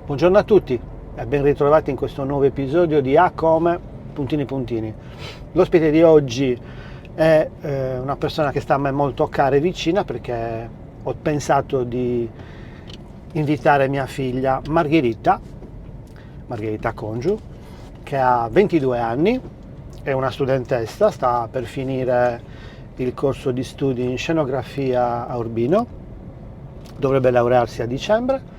Buongiorno a tutti e ben ritrovati in questo nuovo episodio di A come puntini puntini. L'ospite di oggi è una persona che sta a me molto cara e vicina, perché ho pensato di invitare mia figlia Margherita Congiu, che ha 22 anni, è una studentessa, sta per finire il corso di studi in scenografia a Urbino, dovrebbe laurearsi a dicembre.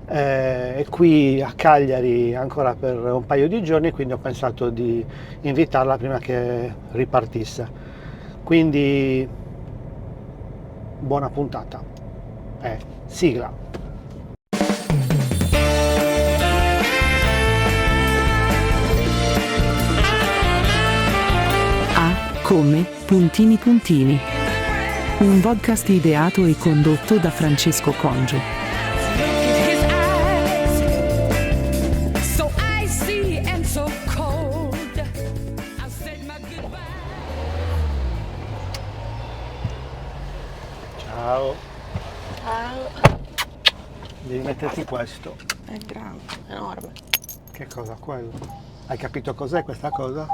È qui a Cagliari ancora per un paio di giorni, quindi ho pensato di invitarla prima che ripartisse. Quindi buona puntata. Sigla. A come puntini puntini. Un podcast ideato e condotto da Francesco Congiu. Ciao. Ciao. Devi metterti questo. È grande, enorme. Che cosa quello? Hai capito cos'è questa cosa?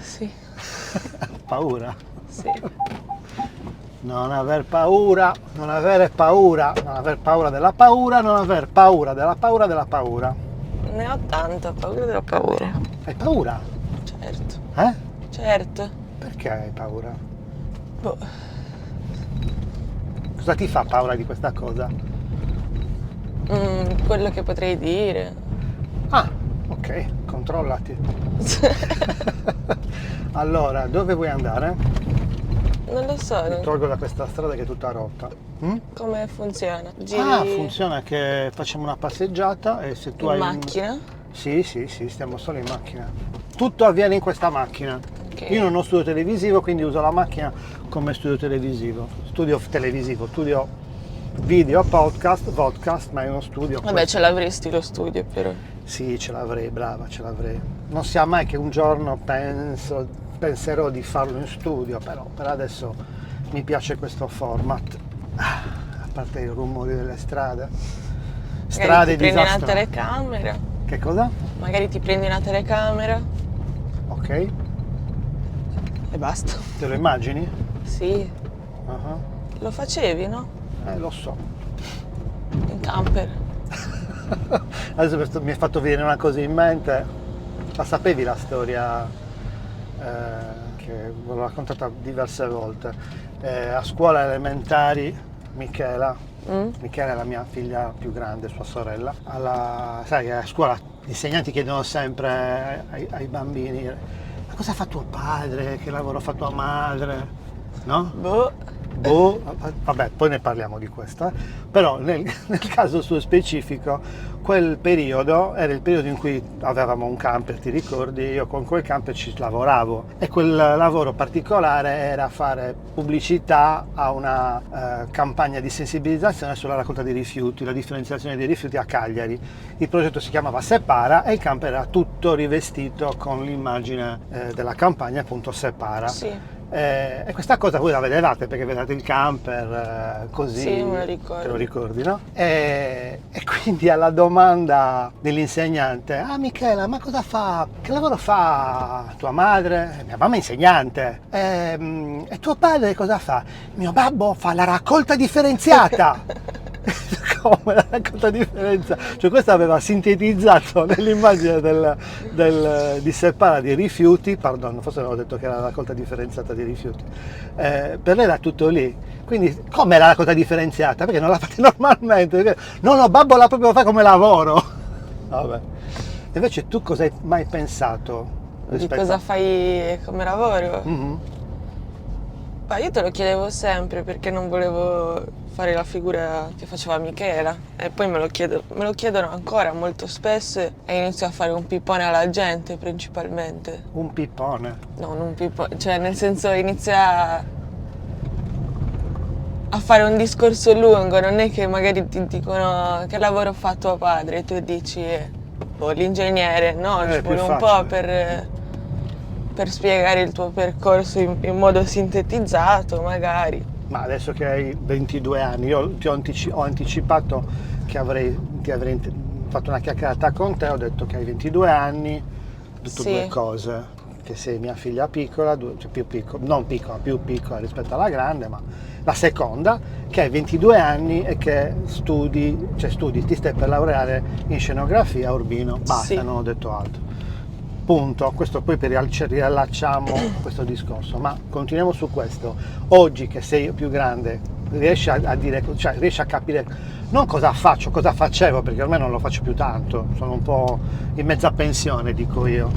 Sì, Paura. sì. Non aver paura, non avere paura, non aver paura della paura, non aver paura della paura della paura. Ne ho tanta paura della paura. Hai paura? Certo, certo. Perché hai paura? Boh, Cosa ti fa paura di questa cosa? quello che potrei dire. Ah, ok, controllati. Allora, dove vuoi andare? Non lo so, Mi tolgo da questa strada che è tutta rotta. come funziona. Giri Ah, funziona che facciamo una passeggiata e se tu in hai macchina? Sì, stiamo solo in macchina. Tutto avviene in questa macchina. Ok. Io non ho studio televisivo, quindi uso la macchina come studio televisivo. Studio video, podcast, ma è uno studio. Vabbè, ce l'avresti lo studio però. Sì, ce l'avrei, brava, ce l'avrei. Non sia mai che un giorno penserò di farlo in studio, però per adesso mi piace questo format. A parte i rumori delle strade. Magari ti prendi una disastrose. telecamera. Che cosa? Magari ti prendi una telecamera Ok, e basta. te lo immagini? Sì, Ah, lo facevi, no? lo so. In camper. Adesso mi è fatto venire una cosa in mente. La sapevi la storia che l'ho raccontata diverse volte? A scuola elementari Michela è la mia figlia più grande, sua sorella. Sai che a scuola gli insegnanti chiedono sempre ai bambini: ma cosa fa tuo padre? Che lavoro fa tua madre? No? Boh. Vabbè, poi ne parliamo di questo. Però nel caso suo specifico, quel periodo era il periodo in cui avevamo un camper, ti ricordi? Io con quel camper ci lavoravo e quel lavoro particolare era fare pubblicità a una campagna di sensibilizzazione sulla raccolta dei rifiuti, la differenziazione dei rifiuti a Cagliari. Il progetto si chiamava Separa e il camper era tutto rivestito con l'immagine della campagna, appunto Separa. Sì. E questa cosa voi la vedevate perché vedete il camper così, Sì, me lo ricordo. te lo ricordi, no? E quindi alla domanda dell'insegnante: ah Michela, ma cosa fa? Che lavoro fa tua madre? Mia mamma è insegnante. E tuo padre cosa fa? Mio babbo fa la raccolta differenziata. Come la raccolta differenziata? Cioè questo aveva sintetizzato nell'immagine di Separa di rifiuti, pardon, forse avevo detto che era la raccolta differenziata di rifiuti, per lei era tutto lì. Quindi come la raccolta differenziata? Perché non la fate normalmente? Perché, no, babbo la proprio fa come lavoro. Vabbè. Invece tu cosa hai mai pensato? Di cosa fai come lavoro? Mhm. Ma io te lo chiedevo sempre perché non volevo fare la figura che faceva Michela e poi me lo chiedono ancora molto spesso e inizio a fare un pippone alla gente principalmente. Un pippone. No, non un pippone, cioè nel senso inizia a fare un discorso lungo, non è che magari ti dicono che lavoro fa tuo padre e tu dici l'ingegnere, no, ci vuole un po' per spiegare il tuo percorso in modo sintetizzato magari. Ma adesso che hai 22 anni, io ho anticipato che ti avrei fatto una chiacchierata con te, ho detto che hai 22 anni, ho detto Sì. due cose, che sei mia figlia piccola, cioè più piccola, non piccola, più piccola rispetto alla grande, ma la seconda, che hai 22 anni e che ti stai per laureare in scenografia a Urbino, basta, Sì. non ho detto altro. Punto, questo poi riallacciamo questo discorso, ma continuiamo su questo. Oggi che sei più grande, riesci a dire, cioè riesci a capire non cosa faccio, cosa facevo, perché ormai non lo faccio più tanto, sono un po' in mezza pensione, dico io.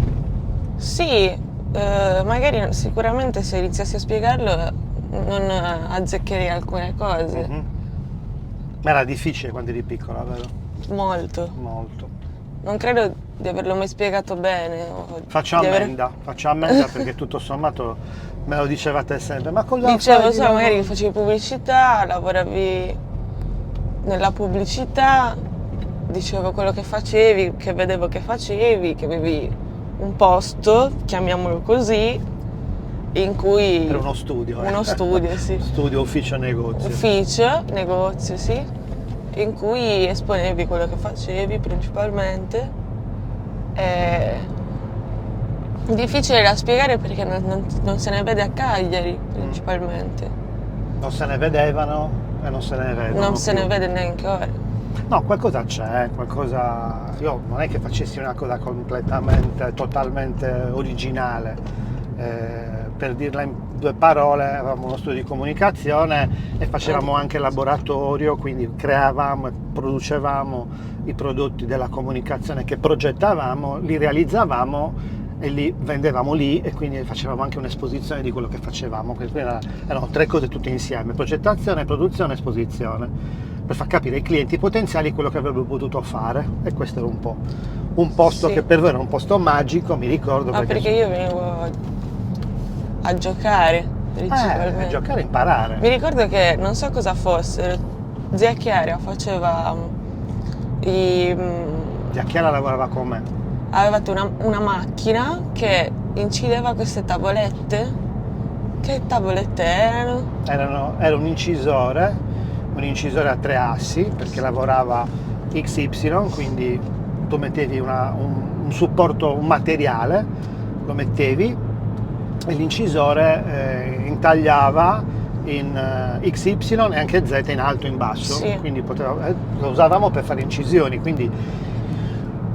Sì, magari sicuramente se iniziassi a spiegarlo non azzeccherei alcune cose. Mhm. Ma era difficile quando eri piccola, vero? Molto. Molto. Non credo di averlo mai spiegato bene. Faccio di aver- ammenda perché tutto sommato me lo dicevate sempre, ma cosa Dicevo, fai di lavoro? magari che facevi pubblicità, lavoravi nella pubblicità, dicevo quello che facevi, che vedevo che facevi, che avevi un posto, chiamiamolo così, in cui... Era uno studio. Uno studio, sì. Studio, ufficio, negozio. Ufficio, negozio, sì, in cui esponevi quello che facevi principalmente. È difficile da spiegare perché non se ne vede a Cagliari principalmente. Non se ne vedevano e non se ne vedono Non se ne più. vede neanche ora. No, qualcosa c'è, qualcosa... Io non è che facessi una cosa completamente, totalmente originale. Per dirla in due parole, avevamo uno studio di comunicazione e facevamo anche laboratorio, quindi creavamo e producevamo i prodotti della comunicazione che progettavamo, li realizzavamo e li vendevamo lì e quindi facevamo anche un'esposizione di quello che facevamo. Quindi erano tre cose tutte insieme: progettazione, produzione, esposizione, per far capire ai clienti potenziali quello che avrebbero potuto fare. E questo era un po' un posto Sì. che per voi era un posto magico, mi ricordo. Perché io venivo a giocare principalmente. Giocare e imparare. Mi ricordo che non so cosa fosse, zia Chiara faceva Zia Chiara lavorava con me. avevate una macchina che incideva queste tavolette. Che tavolette erano? Era un incisore a tre assi, perché lavorava XY, quindi tu mettevi un supporto, un materiale, lo mettevi e l'incisore intagliava in XY e anche Z in alto e in basso, Sì. quindi lo usavamo per fare incisioni, quindi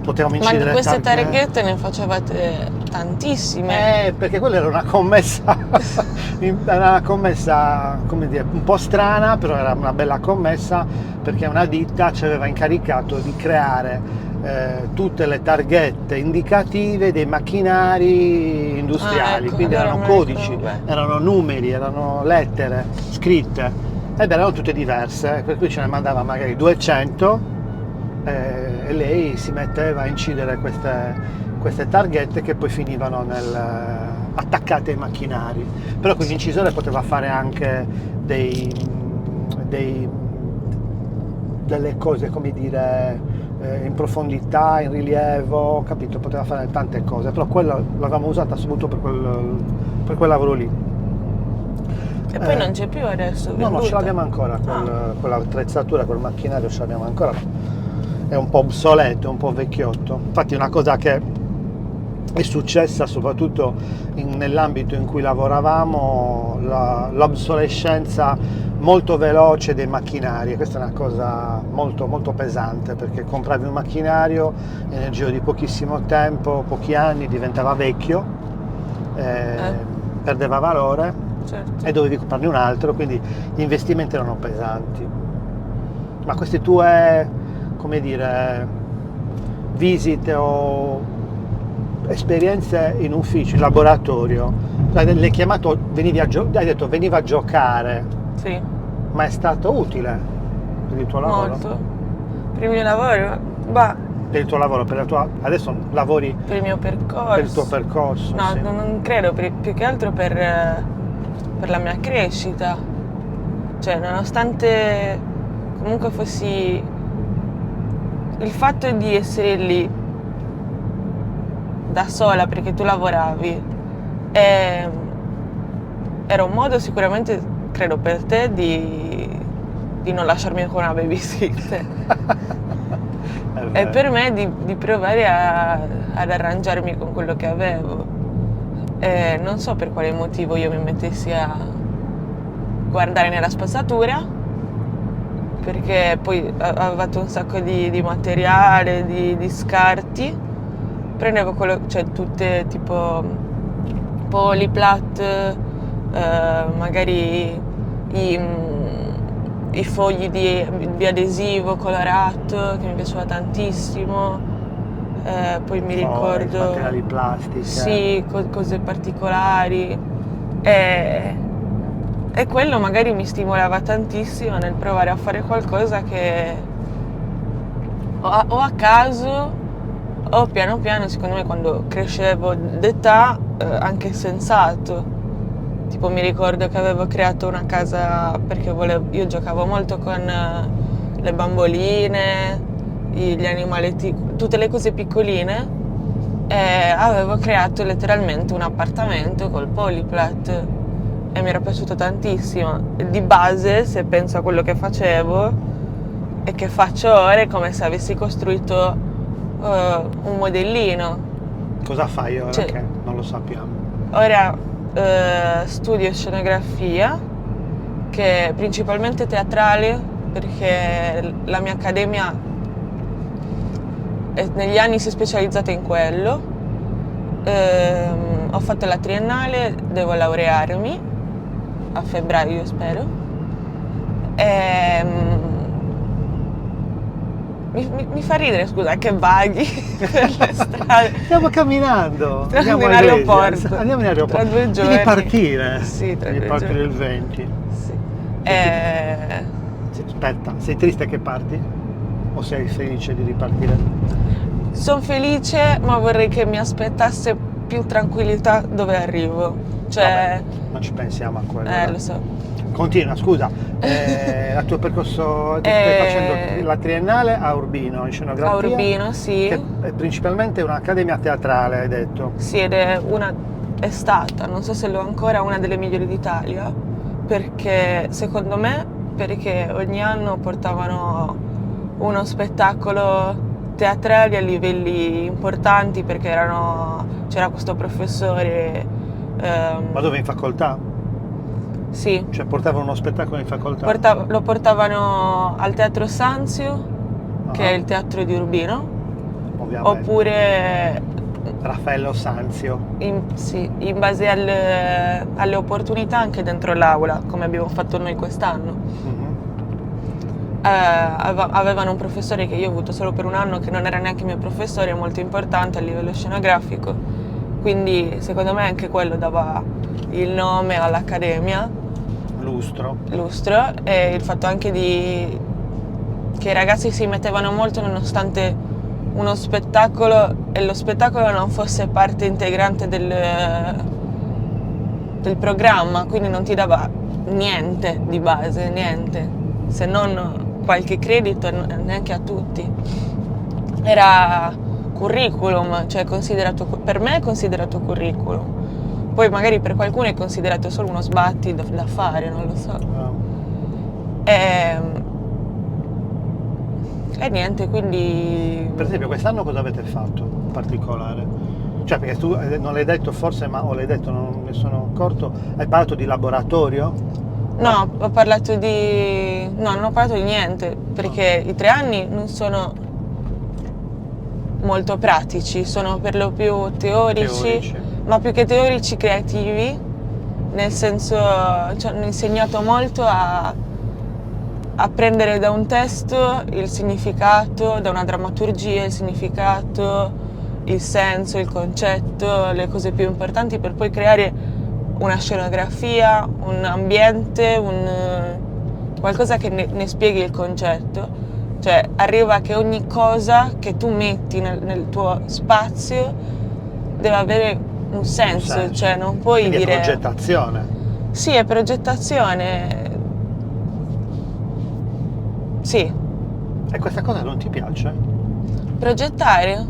potevamo Ma incidere di queste targhette. targhette ne facevate tantissime. Perché quella era una commessa, come dire, un po' strana, però era una bella commessa, perché una ditta ci aveva incaricato di creare tutte le targhette indicative dei macchinari industriali, Ecco, quindi allora erano me lo codici, ricordo bene. erano numeri, erano lettere scritte, ed erano tutte diverse, per cui ce ne mandava magari 200 e lei si metteva a incidere queste targhette che poi finivano attaccate ai macchinari. Però con l'incisore poteva fare anche delle cose, come dire, in profondità, in rilievo, capito? Poteva fare tante cose, però quella l'avevamo usata soprattutto per quel lavoro lì. E poi non c'è più adesso. No, ce venduta. l'abbiamo ancora, quell'attrezzatura, quel macchinario ce l'abbiamo ancora, è un po' obsoleto, è un po' vecchiotto. Infatti una cosa che è successa soprattutto nell'ambito in cui lavoravamo, l'obsolescenza molto veloce dei macchinari, e questa è una cosa molto molto pesante, perché compravi un macchinario e nel giro di pochissimo tempo, pochi anni, diventava vecchio, perdeva valore, Certo. e dovevi comprarne un altro, quindi gli investimenti erano pesanti. Ma queste tue, come dire, visite o esperienze in ufficio, in laboratorio, l'hai chiamato, hai detto veniva a giocare, Sì, ma è stato utile per il tuo lavoro? molto. Per il mio lavoro? Bah, Per il tuo lavoro, adesso lavori per il mio percorso. per il tuo percorso? No, sì. non credo, più che altro per la mia crescita. Cioè, nonostante comunque fossi... Il fatto di essere lì da sola perché tu lavoravi era un modo sicuramente, credo, per te di non lasciarmi con una babysitter. È e per me di provare ad arrangiarmi con quello che avevo. Non so per quale motivo io mi mettessi a guardare nella spazzatura, perché poi avevate un sacco di materiale, di scarti. Prendevo quello, cioè tutte tipo Polyplat, magari i fogli di adesivo colorato che mi piaceva tantissimo, poi mi ricordo materiali plastici, sì, cose particolari, e quello magari mi stimolava tantissimo nel provare a fare qualcosa che o a caso o piano piano, secondo me, quando crescevo d'età, anche sensato. Tipo mi ricordo che avevo creato una casa perché io giocavo molto con le bamboline, gli animaletti, tutte le cose piccoline, e avevo creato letteralmente un appartamento col Polyplat e mi era piaciuto tantissimo. Di base, se penso a quello che facevo e che faccio ora, è come se avessi costruito un modellino. Cosa fai ora, cioè, che non lo sappiamo? Ora studio scenografia, che è principalmente teatrale, perché la mia accademia negli anni si è specializzata in quello. Ho fatto la triennale, devo laurearmi a febbraio, spero. Mi fa ridere, scusa, che vaghi per le strade. Stiamo camminando. Andiamo in aeroporto. Andiamo in aeroporto. Tra 2 giorni. Devi partire. Sì, tra 2 Devi partire giorni. il 20. Sì. Sì, aspetta, sei triste che parti? O sei felice di ripartire? Sono felice, ma vorrei che mi aspettasse più tranquillità dove arrivo. Cioè, vabbè, non ci pensiamo a quello. lo so. Continua, scusa. Il tuo percorso, stai facendo la triennale a Urbino, in scenografia? A Urbino, sì. Che è principalmente un'accademia teatrale, hai detto? Sì, ed è stata, non so se lo è ancora, una delle migliori d'Italia, perché secondo me, perché ogni anno portavano uno spettacolo teatrale a livelli importanti, perché c'era questo professore. Ma dove, in facoltà? Sì. Cioè portavano uno spettacolo in facoltà? Lo portavano al Teatro Sanzio, che è il teatro di Urbino, ovviamente. Oppure Raffaello Sanzio. In base alle opportunità anche dentro l'aula, come abbiamo fatto noi quest'anno. Avevano un professore che io ho avuto solo per un anno, che non era neanche mio professore, molto importante a livello scenografico, quindi secondo me anche quello dava il nome all'accademia. Lustro. E il fatto anche che i ragazzi si mettevano molto nonostante uno spettacolo e lo spettacolo non fosse parte integrante del programma, quindi non ti dava niente di base, niente, se non qualche credito, neanche a tutti. Era curriculum, cioè per me è considerato curriculum. Poi magari per qualcuno è considerato solo uno sbatti da fare, non lo so. E niente, quindi... Per esempio, quest'anno cosa avete fatto in particolare? Cioè, perché tu non l'hai detto forse, o l'hai detto, non mi sono accorto, hai parlato di laboratorio? No, ho parlato no, non ho parlato di niente, perché i 3 anni non sono molto pratici, sono per lo più teorici. Ma più che teorici, creativi, nel senso, ci hanno insegnato molto a prendere da un testo il significato, da una drammaturgia il significato, il senso, il concetto, le cose più importanti, per poi creare una scenografia, un ambiente, qualcosa che ne spieghi il concetto. Cioè arriva che ogni cosa che tu metti nel tuo spazio deve avere un senso, cioè non puoi quindi dire... è progettazione. Sì, è progettazione. Sì. E questa cosa non ti piace? Progettare?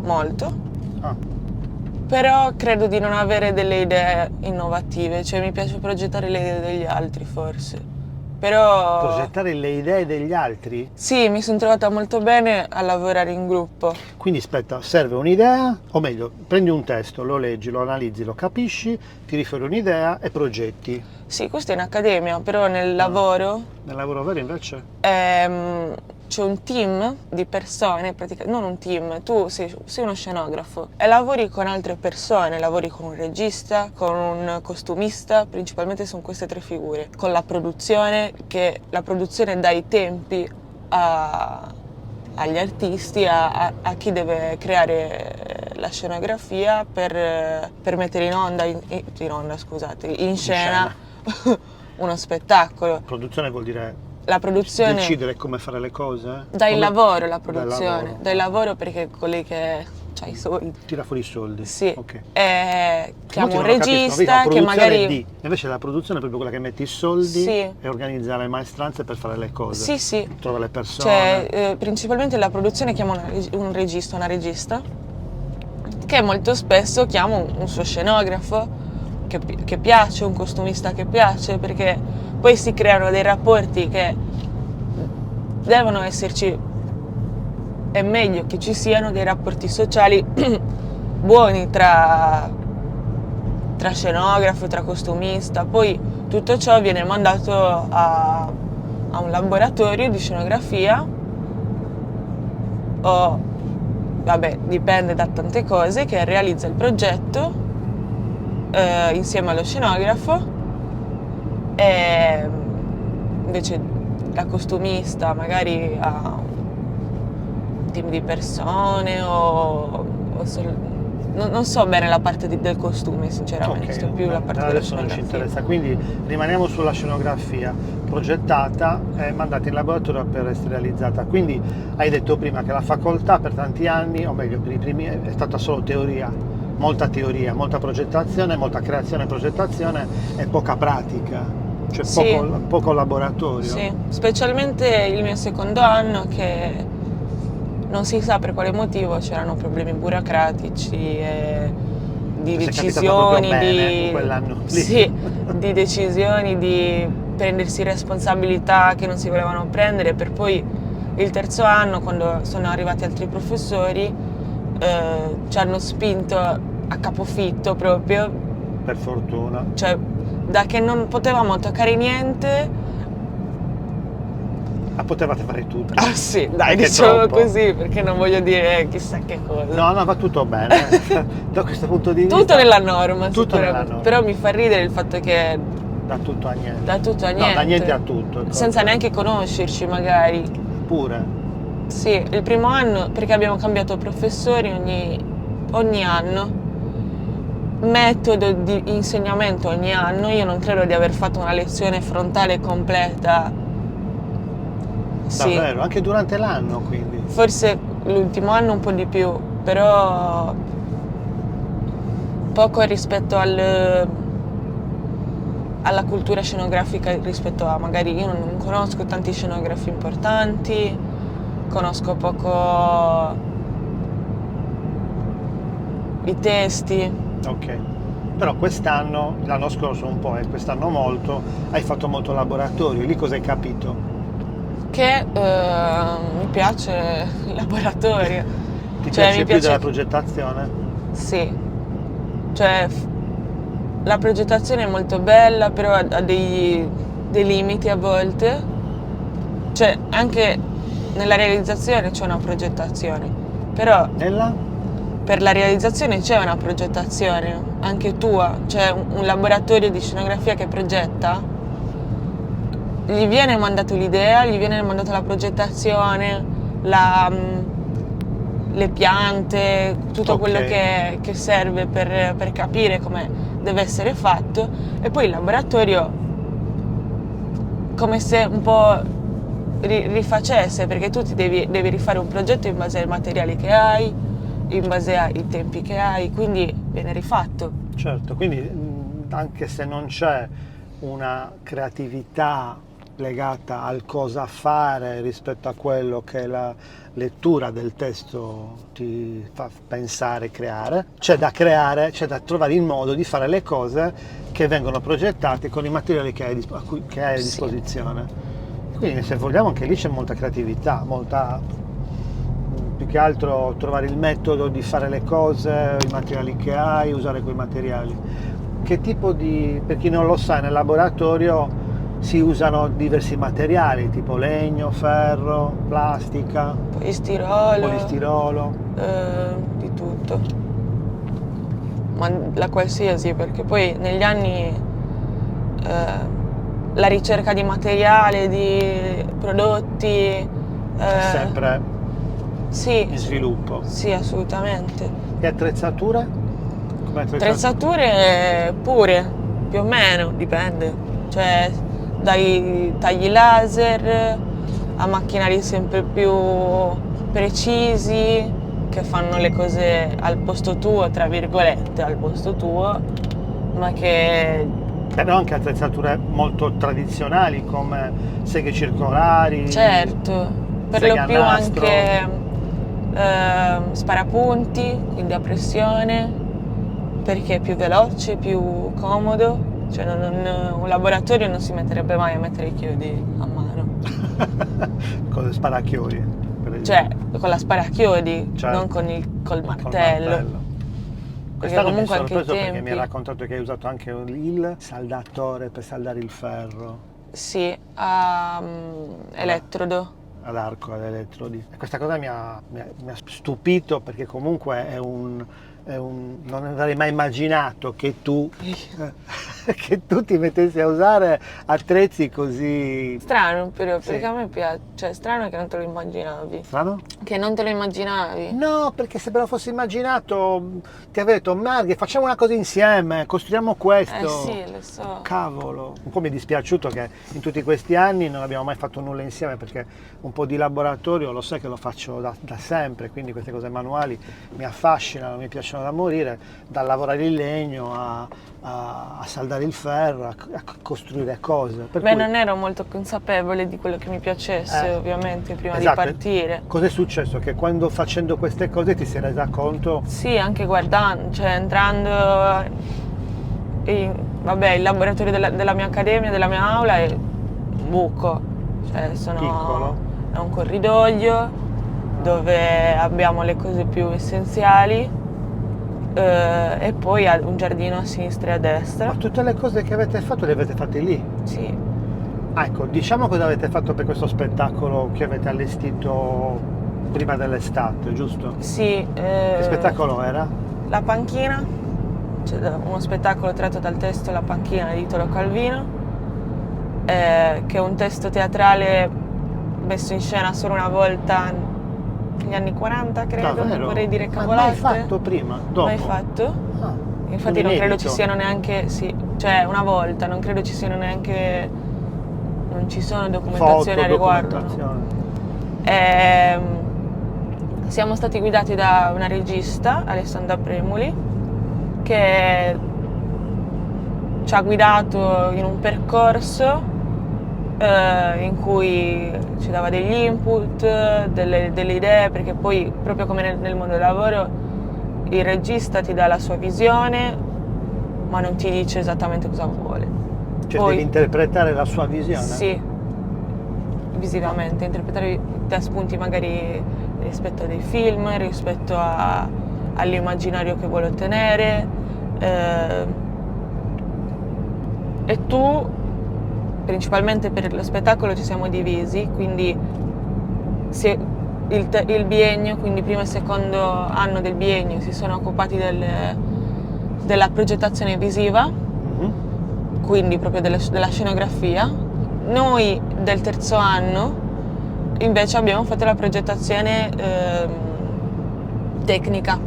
Molto. Però credo di non avere delle idee innovative, cioè mi piace progettare le idee degli altri forse. però... Progettare le idee degli altri? Sì, mi sono trovata molto bene a lavorare in gruppo. Quindi aspetta, serve un'idea, o meglio, prendi un testo, lo leggi, lo analizzi, lo capisci, tiri fuori un'idea e progetti. Sì, questo è in accademia, però nel lavoro... Nel lavoro vero invece? C'è un team di persone, non un team, tu sei uno scenografo e lavori con altre persone, lavori con un regista, con un costumista, principalmente sono queste tre figure, con la produzione, che la produzione dà i tempi agli artisti, a chi deve creare la scenografia per mettere in scena uno spettacolo. Produzione vuol dire La produzione decidere come fare le cose? dai lavoro, la produzione, dai lavoro perché è colei che ha i soldi. Tira fuori i soldi. Sì. Okay. Chiama un regista che magari... Invece la produzione è proprio quella che mette i soldi Sì. e organizza le maestranze per fare le cose. Sì, sì. Trova le persone. Cioè, principalmente la produzione chiama un regista, una regista, che molto spesso chiama un suo scenografo che piace, un costumista che piace, perché poi si creano dei rapporti che devono esserci, è meglio che ci siano dei rapporti sociali buoni tra scenografo, tra costumista, poi tutto ciò viene mandato a un laboratorio di scenografia o, vabbè, dipende da tante cose, che realizza il progetto insieme allo scenografo, e invece la costumista magari ha un team di persone non so bene la parte del costume, sinceramente, sto più la parte della adesso non ci scenografia. interessa, quindi rimaniamo sulla scenografia progettata e mandata in laboratorio per essere realizzata. Quindi hai detto prima che la facoltà per tanti anni, o meglio per i primi, è stata solo teoria, molta progettazione, molta creazione e progettazione e poca pratica, cioè Sì. poco laboratorio. Sì, specialmente il mio secondo anno, che non si sa per quale motivo c'erano problemi burocratici e di Ti sei capitato proprio decisioni, bene in quell'anno lì. sì, di decisioni, di prendersi responsabilità che non si volevano prendere, per poi il terzo anno, quando sono arrivati altri professori, ci hanno spinto a capofitto proprio, Per fortuna. cioè da che non potevamo toccare niente. Potevate fare tutto. Ah sì, dai, Anche diciamo troppo. così, perché non voglio dire chissà che cosa. No, va tutto bene. Da questo punto di vista. Tutto nella norma, Tutto nella sicuramente. norma. Però mi fa ridere il fatto che Da tutto a niente. da tutto a niente. No, da niente a tutto. Senza neanche conoscerci magari. Pure. Sì, il primo anno, perché abbiamo cambiato professori ogni anno, metodo di insegnamento ogni anno. Io non credo di aver fatto una lezione frontale completa. Sì. Davvero, anche durante l'anno quindi. Forse l'ultimo anno un po' di più, però poco rispetto alla cultura scenografica, rispetto a magari io non conosco tanti scenografi importanti, conosco poco i testi. Ok. Però quest'anno, l'anno scorso un po' e quest'anno molto, hai fatto molto laboratorio. Lì cosa hai capito? Che mi piace il laboratorio. Ti Cioè, piace mi più piace- della progettazione? Sì, cioè la progettazione è molto bella, però ha dei limiti a volte. Cioè, anche nella realizzazione c'è una progettazione, però per la realizzazione c'è una progettazione, anche tua. C'è un laboratorio di scenografia che progetta, gli viene mandato l'idea, gli viene mandata la progettazione, le piante, tutto quello che serve per capire come deve essere fatto, e poi il laboratorio come se un po' rifacesse, perché tu devi rifare un progetto in base ai materiali che hai, in base ai tempi che hai, quindi viene rifatto. Certo, quindi anche se non c'è una creatività legata al cosa fare rispetto a quello che la lettura del testo ti fa pensare, creare. C'è da creare, c'è da trovare il modo di fare le cose che vengono progettate con i materiali che hai a disposizione. Quindi se vogliamo anche lì c'è molta creatività, più che altro trovare il metodo di fare le cose, i materiali che hai, usare quei materiali. Che tipo per chi non lo sa, nel laboratorio si usano diversi materiali, tipo legno, ferro, plastica, polistirolo, di tutto. Ma la qualsiasi, perché poi negli anni la ricerca di materiale, di prodotti è sempre sì, in sviluppo. Sì, assolutamente. E attrezzature? Come Attrezzature pure, più o meno, dipende. Cioè, dai tagli laser a macchinari sempre più precisi che fanno le cose al posto tuo, tra virgolette, al posto tuo, ma che... Però anche attrezzature molto tradizionali come seghe circolari. Certo, per lo più anche sparapunti, quindi a pressione, perché è più veloce, più comodo. Cioè un laboratorio non si metterebbe mai a mettere i chiodi a mano. Con le sparachiodi. Cioè, con la sparachiodi, certo, non col martello. Quest'anno comunque mi è sorpreso anche i perché mi tempi... hai raccontato che hai usato anche il saldatore per saldare il ferro. Sì, a elettrodo. Ad arco, ad elettrodi. E questa cosa mi ha stupito perché comunque non avrei mai immaginato che tu ti mettessi a usare attrezzi così... Strano però, Sì. perché a me piace, cioè strano che non te lo immaginavi. Strano? Che non te lo immaginavi? No, perché se me lo fossi immaginato ti avrei detto, Marghe, facciamo una cosa insieme, costruiamo questo. Sì, lo so. Cavolo. Un po' mi è dispiaciuto che in tutti questi anni non abbiamo mai fatto nulla insieme, perché un po' di laboratorio lo sai che lo faccio da sempre, quindi queste cose manuali mi affascinano, mi piacciono da morire, dal lavorare il legno a saldare il ferro, a costruire cose. Per cui... non ero molto consapevole di quello che mi piacesse, ovviamente, prima esatto. di partire. Cos'è successo? Che quando facendo queste cose ti sei resa conto? Sì, anche guardando, cioè entrando il laboratorio della mia accademia, della mia aula è un buco, cioè Piccolo. È un corridoio dove abbiamo le cose più essenziali e poi un giardino a sinistra e a destra. Ma tutte le cose che avete fatto le avete fatte lì? Sì. Ecco, diciamo cosa avete fatto per questo spettacolo che avete allestito prima dell'estate, giusto? Sì. Che spettacolo era? La panchina, cioè uno spettacolo tratto dal testo La panchina di Italo Calvino, che è un testo teatrale messo in scena solo una volta negli anni 40, credo. Davvero? Non vorrei dire Ma cavolate. mai fatto prima? Dopo? Mai fatto. Ah, Infatti non credo inedito. ci siano neanche, sì, cioè una volta, non credo ci siano neanche, non ci sono documentazioni Foto, a riguardo. documentazione. Siamo stati guidati da una regista, Alessandra Premuli, che ci ha guidato in un percorso in cui ci dava degli input, delle idee, perché poi proprio come nel mondo del lavoro il regista ti dà la sua visione ma non ti dice esattamente cosa vuole. Cioè Poi, devi interpretare la sua visione? sì, visivamente, interpretare da spunti magari rispetto a dei film, rispetto all'immaginario che vuole ottenere, e tu, principalmente per lo spettacolo ci siamo divisi, quindi il biennio, quindi primo e secondo anno del biennio si sono occupati della progettazione visiva, quindi proprio della scenografia. Noi del terzo anno invece abbiamo fatto la progettazione tecnica,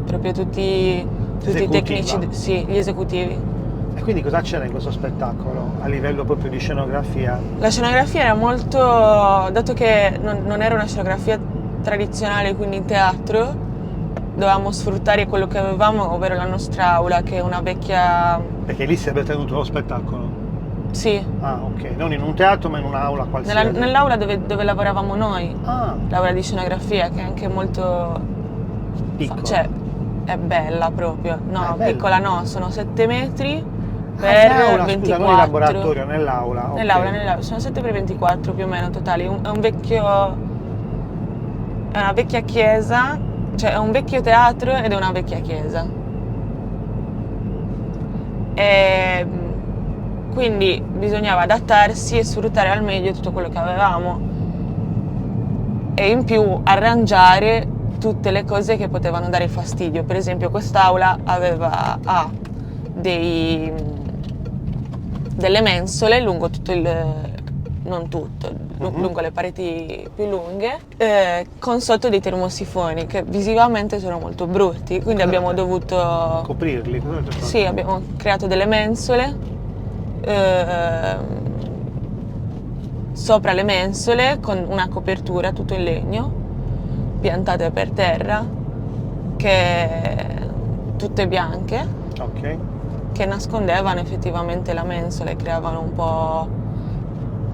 proprio tutti i tecnici, sì, gli esecutivi. E quindi cosa c'era in questo spettacolo a livello proprio di scenografia? La scenografia era molto, dato che non era una scenografia tradizionale, quindi in teatro, dovevamo sfruttare quello che avevamo, ovvero la nostra aula, che è una vecchia... Perché lì si è tenuto lo spettacolo? Sì, Ah, ok, non in un teatro ma in un'aula qualsiasi. nell'aula dove lavoravamo noi, Ah, l'aula di scenografia, che è anche molto... piccola. Cioè, è bella proprio. No, è bella. piccola no, sono 7 metri in per aula, 24. scusa, non in laboratorio, nell'aula. ok. Nell'aula, sono 7 per 24 più o meno totali. È un vecchio... È una vecchia chiesa, cioè è un vecchio teatro ed è una vecchia chiesa. E quindi bisognava adattarsi e sfruttare al meglio tutto quello che avevamo e in più arrangiare tutte le cose che potevano dare fastidio. Per esempio quest'aula ha delle mensole lungo tutto non tutto, lungo le pareti più lunghe, con sotto dei termosifoni che visivamente sono molto brutti, quindi abbiamo dovuto coprirli. Cosa avete fatto? Sì, abbiamo creato delle mensole sopra le mensole con una copertura tutto in legno, piantate per terra, tutte bianche, Ok. che nascondevano effettivamente la mensola e creavano un po'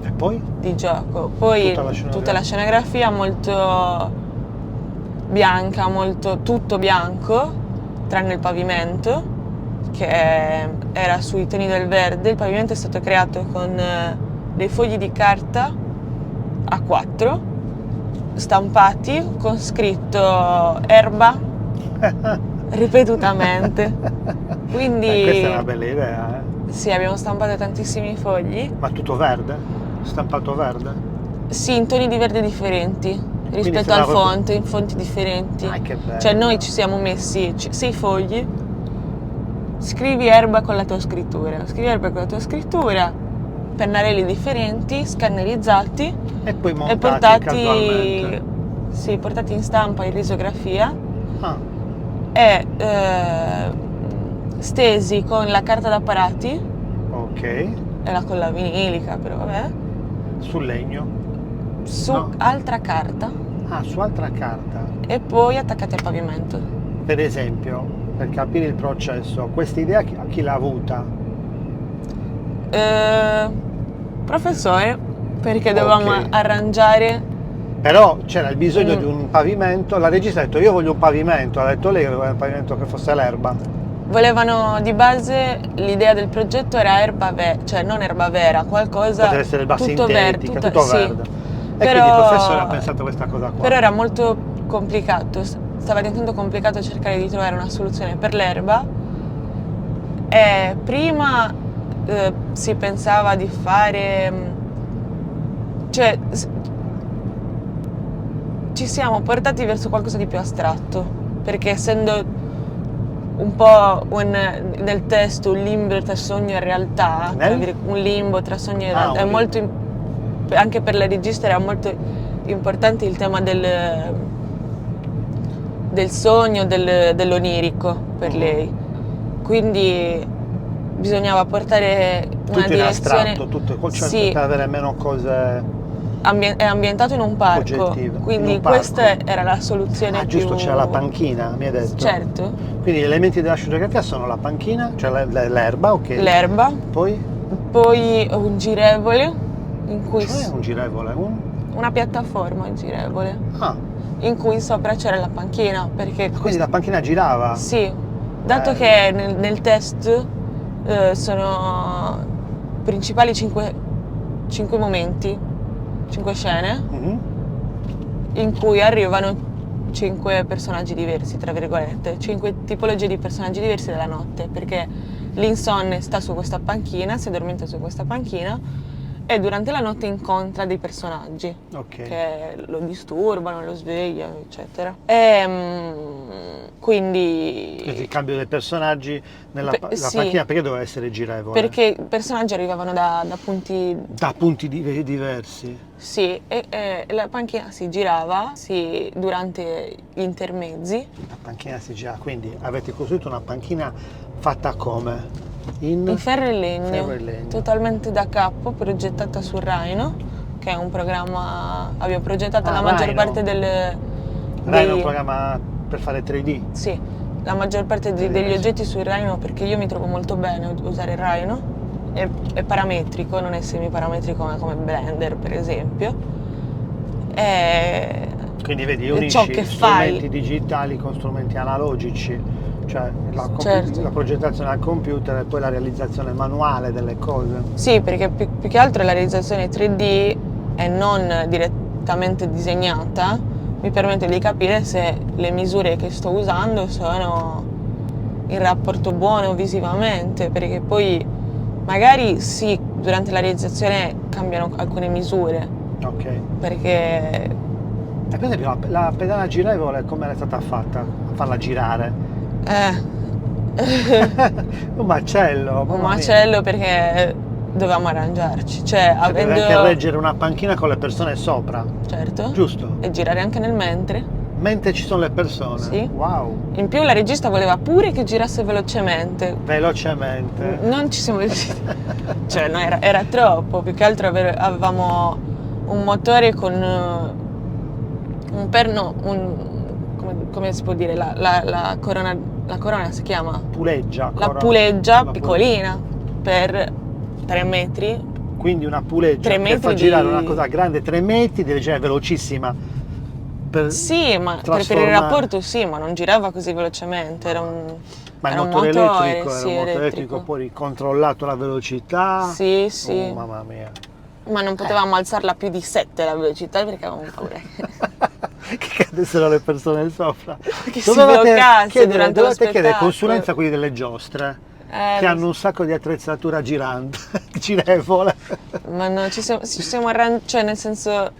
E poi? di gioco. Poi tutta la scenografia molto bianca, tutto bianco, tranne il pavimento, che era sui toni del verde. Il pavimento è stato creato con dei fogli di carta A4 stampati con scritto erba ripetutamente. Quindi questa è una bella idea, eh? sì, abbiamo stampato tantissimi fogli. Ma tutto verde? Stampato verde? Sì, in toni di verde differenti rispetto al fonte, in fonti differenti. Che bello. Cioè noi ci siamo messi 6 fogli, scrivi erba con la tua scrittura, pennarelli differenti, scannerizzati E poi e montati casualmente. portati in stampa in risografia Ah, e stesi con la carta d'apparati ok. e la colla vinilica, però vabbè, Sul legno? su No. altra carta Ah, su altra carta. e poi attaccati al pavimento. Per esempio, per capire il processo, questa idea chi l'ha avuta? Professore, perché dovevamo Ok. arrangiare. Però c'era il bisogno di un pavimento, la regista ha detto io voglio un pavimento, ha detto lei che voleva un pavimento che fosse l'erba. Volevano di base, l'idea del progetto era erba vera, cioè non erba vera, qualcosa Poteva essere erba tutto sintetica, verde, tutto sì. verde. E Però- quindi il professore ha pensato questa cosa qua. Però era molto complicato, stava diventando complicato cercare di trovare una soluzione per l'erba e prima si pensava di fare, cioè ci siamo portati verso qualcosa di più astratto, perché essendo un po' nel testo un limbo tra sogno e realtà, un limbo tra sogno e realtà, è molto anche per la regista era molto importante il tema del sogno, dell'onirico per lei, quindi bisognava portare una tutto in direzione astratto, tutto sì, per avere meno cose è ambientato in un parco, oggettive. quindi In un parco. questa era la soluzione Ah, giusto, più... c'era la panchina, mi hai detto. Certo, Quindi gli elementi della scenografia sono la panchina, cioè l'erba, ok. l'erba, Poi un girevole in cui cioè un girevole, una piattaforma girevole Ah, in cui sopra c'era la panchina, perché quindi la panchina girava. sì, dato che nel test sono principali 5 momenti, 5 scene Mhm. in cui arrivano 5 personaggi diversi, tra virgolette, 5 tipologie di personaggi diversi della notte, perché l'insonne sta su questa panchina, si addormenta su questa panchina e durante la notte incontra dei personaggi Ok. che lo disturbano, lo svegliano, eccetera. E quindi Il cambio dei personaggi nella sì, panchina perché doveva essere girevole? perché i personaggi arrivavano da punti Da punti diversi. sì, e la panchina si girava durante gli intermezzi. La panchina si gira, quindi avete costruito una panchina fatta come? In ferro e legno, Ferro e legno. totalmente da capo, progettata su Rhino, che è un programma, abbiamo progettato la maggior Rhino. parte Rhino è un programma per fare 3D. Sì, la maggior parte degli oggetti su Rhino, perché io mi trovo molto bene a usare Rhino, è parametrico, non è semiparametrico come Blender per esempio. Quindi vedi, ciò unisci che strumenti fai. digitali con strumenti analogici, cioè Certo. la progettazione al computer e poi la realizzazione manuale delle cose. Sì, perché più che altro la realizzazione 3D e non direttamente disegnata mi permette di capire se le misure che sto usando sono in rapporto buono visivamente, perché poi magari sì, durante la realizzazione cambiano alcune misure, Ok. perché E per esempio la pedana girevole come era stata fatta? A farla girare? Un macello, un mamma mia. macello perché dovevamo arrangiarci, cioè Cioè, deve avendo anche reggere una panchina con le persone sopra, certo, giusto? e girare anche nel mentre. Mentre ci sono le persone. Sì. Wow. In più la regista voleva pure che girasse velocemente. Velocemente. Non ci siamo riusciti. Cioè, no, era troppo. Più che altro avevamo un motore con un perno, come si può dire, la corona si chiama? Puleggia. La corona. puleggia La piccolina per 3 metri. Quindi una puleggia 3 per metri far girare di- una cosa grande 3 metri deve girare velocissima. Sì, ma per il trasformare- rapporto sì, ma non girava così velocemente, era un Ma il era un motore elettrico, sì, era un motore elettrico, poi controllato la velocità. Sì, sì. Oh, mamma mia. Ma non potevamo alzarla più di 7 la velocità perché avevamo paura Che cadessero le persone sopra. che si bloccasse durante lo dovete chiedere spettacolo. consulenza a quelli delle giostre che lo hanno un sacco di attrezzatura girante, girevole. Ma no, ci siamo cioè nel senso,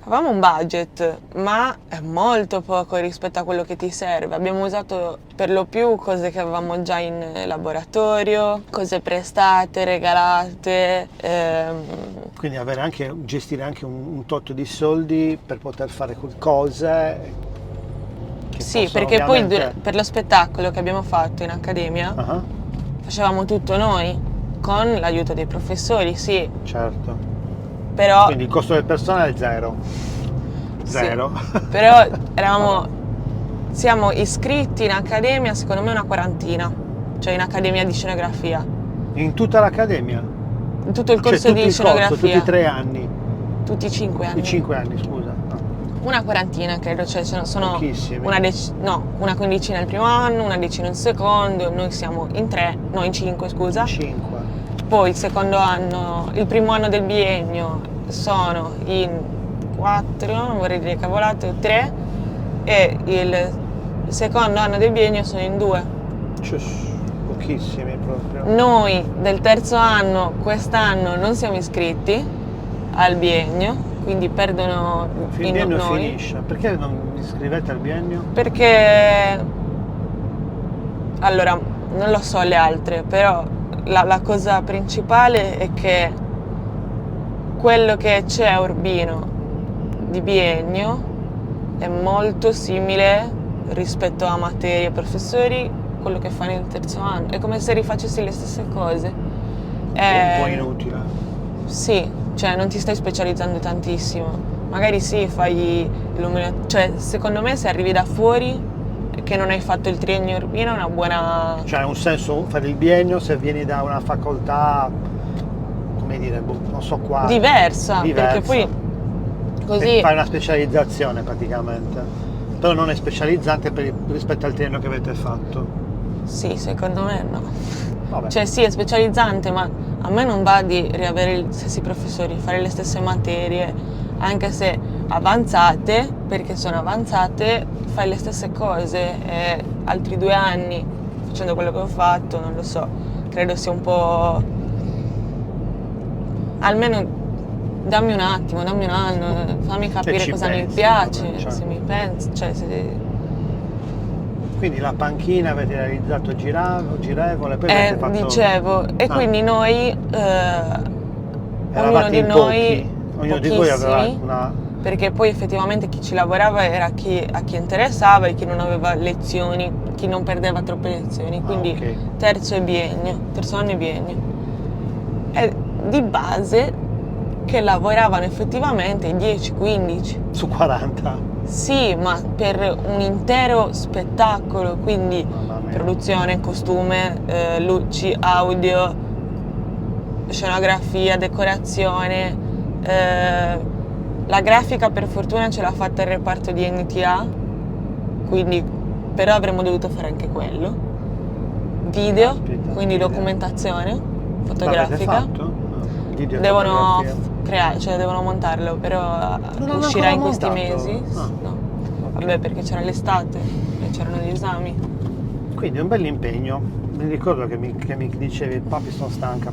avevamo un budget, ma è molto poco rispetto a quello che ti serve. Abbiamo usato per lo più cose che avevamo già in laboratorio, cose prestate, regalate. Quindi gestire anche un tot di soldi per poter fare cose. Che Sì, possono perché poi ovviamente- per lo spettacolo che abbiamo fatto in accademia Ah, facevamo tutto noi, con l'aiuto dei professori, sì, certo. però... Quindi il costo del personale è zero. Sì, Zero. però siamo iscritti in accademia, secondo me una quarantina, cioè in accademia di scenografia, In tutta l'accademia? in tutto il corso Cioè tutto di il corso, scenografia, tutti i 3 anni. tutti i 5 anni. I 5 anni, scusa. No. Una quarantina credo, cioè sono Pochissimi. una quindicina il primo anno, una decina il secondo, noi siamo in 3, no in 5 scusa, 5. poi il secondo anno, il primo anno del biennio sono in 4, non vorrei dire cavolate, 3 e il secondo anno del biennio sono in 2. Pochissimi proprio. Noi del terzo anno quest'anno non siamo iscritti al biennio, quindi perdono Il biennio noi. finisce. Perché non vi iscrivete al biennio? Perché allora non lo so le altre, però la cosa principale è che quello che c'è a Urbino di biennio è molto simile rispetto a materie e professori quello che fai nel terzo anno, è come se rifacessi le stesse cose. Un po' inutile. Sì, cioè non ti stai specializzando tantissimo, magari sì fai cioè secondo me se arrivi da fuori che non hai fatto il triennio Urbino è una buona... Cioè ha un senso fare il biennio se vieni da una facoltà, come dire, non so quale. diversa, perché poi così... Fai una specializzazione praticamente. Però non è specializzante rispetto al triennio che avete fatto. Sì, secondo me no. Vabbè. Cioè sì, è specializzante, ma a me non va di riavere gli stessi professori, fare le stesse materie, anche se avanzate, perché sono avanzate, fai le stesse cose e altri 2 anni facendo quello che ho fatto, non lo so, credo sia un po'... Almeno dammi un attimo, dammi un anno, fammi capire ci cosa mi pensi, piace, vabbè, certo. se mi pensi, cioè se... Quindi la panchina avete realizzato girevole, poi avete fatto... dicevo, e quindi noi, ognuno Eravate di in noi, pochi, ognuno di voi aveva pochissimi, una... perché poi effettivamente chi ci lavorava era a chi interessava e chi non aveva lezioni, chi non perdeva troppe lezioni, quindi ok. terzo anno e biennio. E di base che lavoravano effettivamente 10-15. Su 40. Sì, ma per un intero spettacolo, quindi Mamma mia. produzione, costume, luci, audio, scenografia, decorazione, la grafica per fortuna ce l'ha fatta il reparto di NTA, quindi però avremmo dovuto fare anche quello. Video, Aspetta, quindi video. documentazione L'avete fotografica. fatto? Video e Devono fotografia. creare, cioè devono montarlo, però hanno uscirà ancora in questi montato? mesi. Ah. No. Ok. Vabbè, perché c'era l'estate e c'erano gli esami. Quindi è un bel impegno. Mi ricordo che mi dicevi papi sono stanca.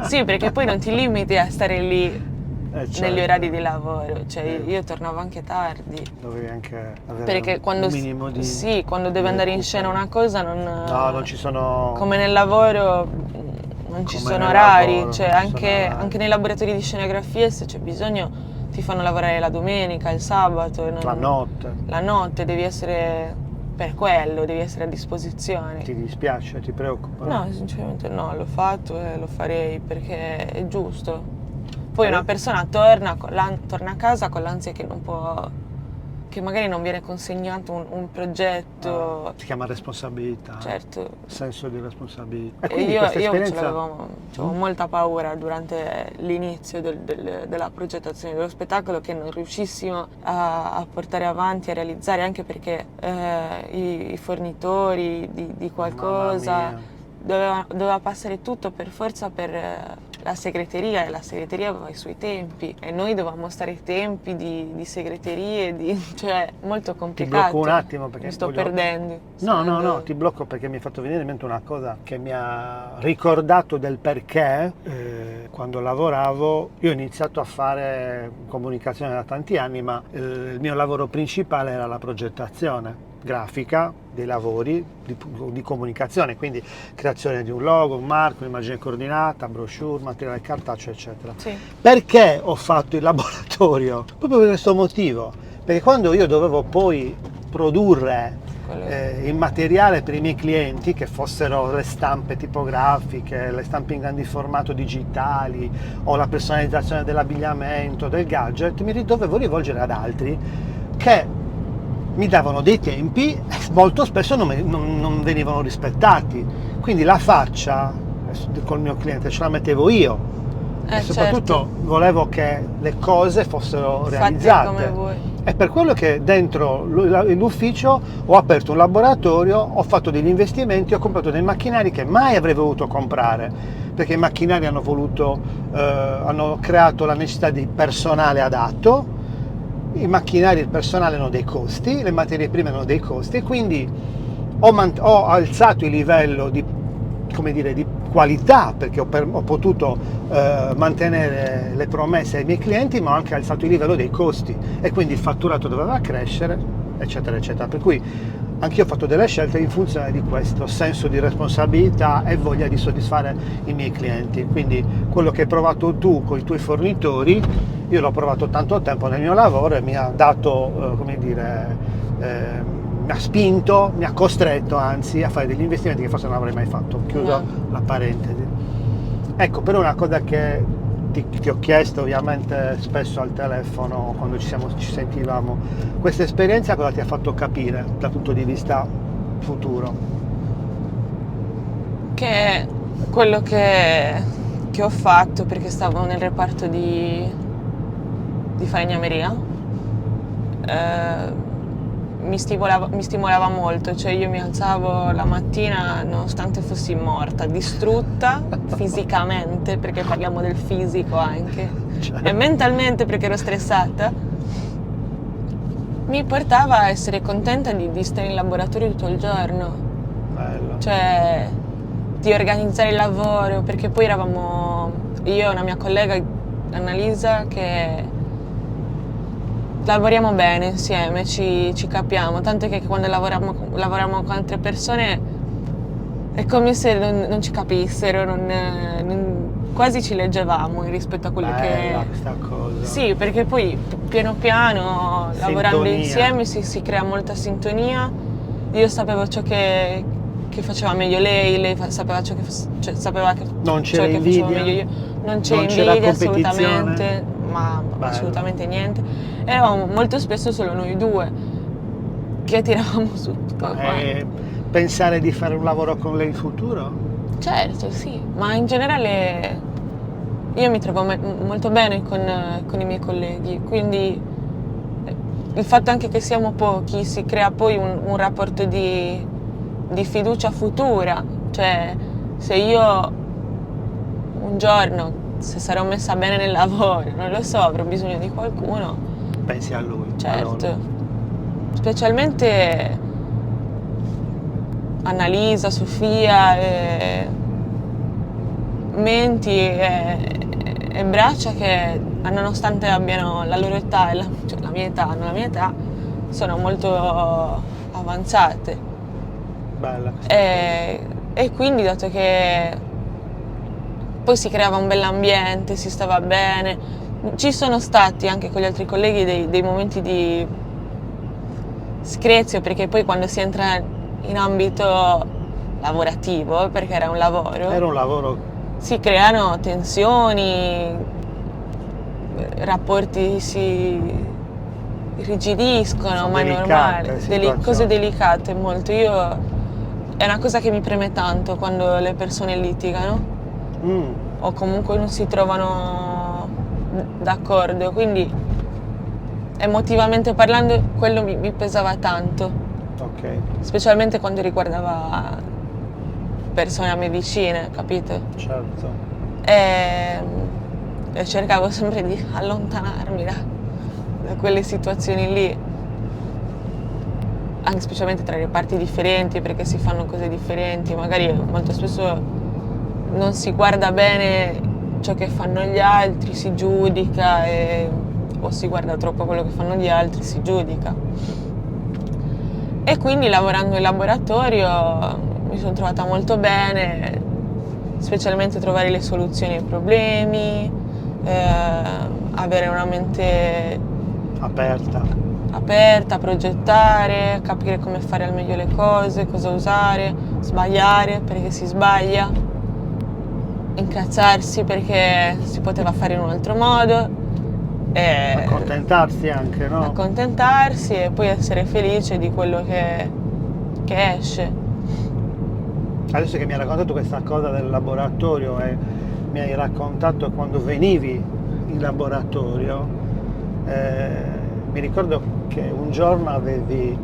Sì, perché poi non ti limiti a stare lì Certo. negli orari di lavoro, cioè io tornavo anche tardi. Dovevi anche avere Perché quando, un minimo di... sì, quando devi di andare in recupero. scena una cosa No, non ci sono... come nel lavoro non ci Come sono nel orari, lavoro, cioè non ci sono orari. anche nei laboratori di scenografia se c'è bisogno ti fanno lavorare la domenica, il sabato, e La notte. la notte devi essere per quello, devi essere a disposizione. Ti dispiace, ti preoccupa? No, sinceramente no, l'ho fatto e lo farei perché è giusto. Poi una persona torna a casa con l'ansia che non può, che magari non viene consegnato un progetto. Si chiama responsabilità. Certo. Senso di responsabilità. E quindi io questa ce esperienza... l'avevo molta paura durante l'inizio della progettazione dello spettacolo che non riuscissimo a portare avanti, a realizzare, anche perché i fornitori di qualcosa doveva passare tutto per forza per la segreteria, e la segreteria aveva i suoi tempi e noi dovevamo stare ai tempi di segreterie, cioè molto Ti complicato. blocco un attimo perché mi sto voglio- perdendo. No, ti blocco perché mi hai fatto venire in mente una cosa che mi ha ricordato del perché quando lavoravo. Io ho iniziato a fare comunicazione da tanti anni, ma il mio lavoro principale era la progettazione grafica dei lavori di comunicazione, quindi creazione di un logo, un marco, un'immagine coordinata, brochure, materiale cartaceo, eccetera. Sì. Perché ho fatto il laboratorio? Proprio per questo motivo, perché quando io dovevo poi produrre il materiale per i miei clienti, che fossero le stampe tipografiche, le stampe in grandi formato digitali o la personalizzazione dell'abbigliamento, del gadget, mi dovevo rivolgere ad altri che mi davano dei tempi e molto spesso non venivano rispettati. Quindi la faccia col mio cliente ce la mettevo io e soprattutto certo. volevo che le cose fossero Fatti realizzate. come vuoi. È per quello che dentro l'ufficio ho aperto un laboratorio, ho fatto degli investimenti, ho comprato dei macchinari che mai avrei voluto comprare, perché i macchinari hanno creato la necessità di personale adatto. I macchinari e il personale hanno dei costi, le materie prime hanno dei costi, e quindi ho alzato il livello di qualità, perché ho potuto mantenere le promesse ai miei clienti, ma ho anche alzato il livello dei costi e quindi il fatturato doveva crescere, eccetera, eccetera. Per cui anch'io ho fatto delle scelte in funzione di questo senso di responsabilità e voglia di soddisfare i miei clienti. Quindi quello che hai provato tu con i tuoi fornitori, io l'ho provato tanto tempo nel mio lavoro e mi ha dato, mi ha spinto, mi ha costretto anzi a fare degli investimenti che forse non avrei mai fatto. Chiudo la parentesi. Ecco, però una cosa che ti ho chiesto ovviamente spesso al telefono quando ci sentivamo, questa esperienza cosa ti ha fatto capire dal punto di vista futuro? Che quello che ho fatto, perché stavo nel reparto di falegnameria, mi stimolava molto, cioè io mi alzavo la mattina nonostante fossi morta, distrutta fisicamente, perché parliamo del fisico anche, e mentalmente perché ero stressata, mi portava a essere contenta di stare in laboratorio tutto il giorno. Bello. Cioè di organizzare il lavoro, perché poi eravamo io e una mia collega Annalisa che lavoriamo bene insieme, ci capiamo, tanto che quando lavoriamo con altre persone è come se non ci capissero, quasi ci leggevamo rispetto a quello Bella che... questa cosa. Sì, perché poi piano piano, lavorando insieme, si crea molta sintonia. Io sapevo ciò che faceva meglio lei sapeva ciò che sapeva che non c'era ciò che invidia, facevo meglio io. Non c'era c'era invidia competizione. assolutamente, ma Bello. assolutamente niente. Eravamo molto spesso solo noi due che tiravamo su tutto quanto. Pensare di fare un lavoro con lei in futuro? Certo, sì, ma in generale io mi trovo molto bene con i miei colleghi, quindi il fatto anche che siamo pochi si crea poi un rapporto di fiducia futura, cioè se io un giorno, se sarò messa bene nel lavoro, non lo so, avrò bisogno di qualcuno, pensi a lui. certo, specialmente Annalisa, Sofia, Menti e Braccia che nonostante abbiano la loro età e cioè la mia età, hanno la mia età, sono molto avanzate. Bella. E quindi dato che poi si creava un bell'ambiente, si stava bene, ci sono stati anche con gli altri colleghi dei momenti di screzio, perché poi quando si entra in ambito lavorativo, perché era un lavoro, si creano tensioni, rapporti si irrigidiscono, ma è normale, cose delicate molto. È una cosa che mi preme tanto quando le persone litigano o comunque non si trovano d'accordo, quindi emotivamente parlando quello mi pesava tanto, specialmente quando riguardava persone a me vicine, capito? Certo. E cercavo sempre di allontanarmi da quelle situazioni lì, anche specialmente tra reparti differenti, perché si fanno cose differenti, magari molto spesso non si guarda bene ciò che fanno gli altri, si giudica o si guarda troppo quello che fanno gli altri, si giudica. E quindi lavorando in laboratorio mi sono trovata molto bene, specialmente trovare le soluzioni ai problemi, avere una mente aperta, progettare, capire come fare al meglio le cose, cosa usare, sbagliare perché si sbaglia, incazzarsi perché si poteva fare in un altro modo. Accontentarsi anche, no? Accontentarsi e poi essere felice di quello che esce. Adesso che mi hai raccontato questa cosa del laboratorio e mi hai raccontato quando venivi in laboratorio, mi ricordo che un giorno avevi